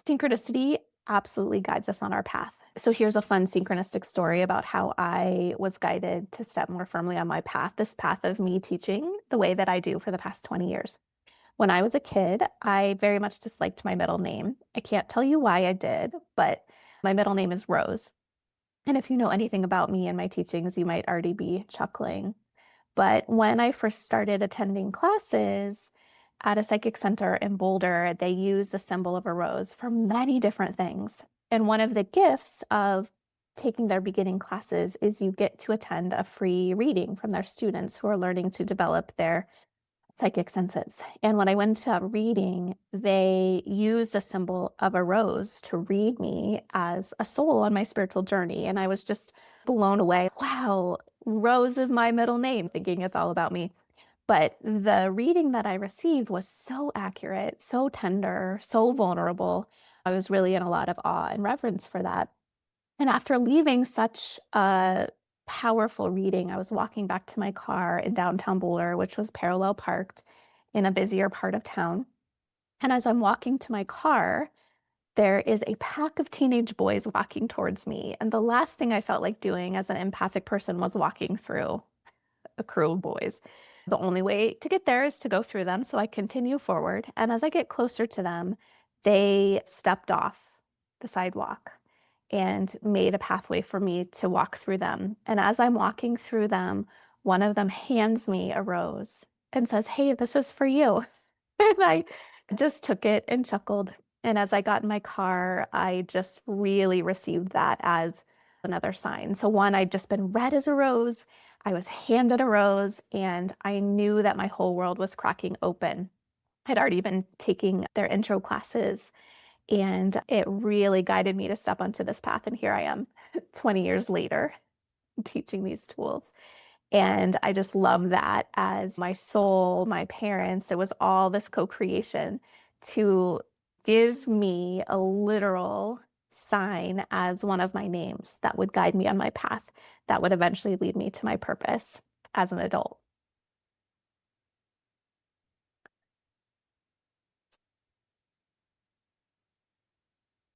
Synchronicity absolutely guides us on our path. So here's a fun synchronistic story about how I was guided to step more firmly on my path, this path of me teaching the way that I do for the past 20 years. When I was a kid, I very much disliked my middle name. I can't tell you why I did, but my middle name is Rose. And if you know anything about me and my teachings, you might already be chuckling. But when I first started attending classes at a psychic center in Boulder, they use the symbol of a rose for many different things. And one of the gifts of taking their beginning classes is you get to attend a free reading from their students who are learning to develop their psychic senses. And when I went to reading, they used the symbol of a rose to read me as a soul on my spiritual journey. And I was just blown away. Wow, Rose is my middle name, thinking it's all about me. But the reading that I received was so accurate, so tender, so vulnerable. I was really in a lot of awe and reverence for that. And after leaving such a powerful reading, I was walking back to my car in downtown Boulder, which was parallel parked in a busier part of town. And as I'm walking to my car, there is a pack of teenage boys walking towards me. And the last thing I felt like doing as an empathic person was walking through a crew of boys. The only way to get there is to go through them. So I continue forward. And as I get closer to them, they stepped off the sidewalk and made a pathway for me to walk through them. And as I'm walking through them, one of them hands me a rose and says, "Hey, this is for you." And I just took it and chuckled. And as I got in my car, I just really received that as another sign. So, one, I'd just been read as a rose. I was handed a rose, and I knew that my whole world was cracking open. I'd already been taking their intro classes, and it really guided me to step onto this path. And here I am 20 years later teaching these tools. And I just love that as my soul, my parents, it was all this co-creation to give me a literal sign as one of my names that would guide me on my path that would eventually lead me to my purpose as an adult.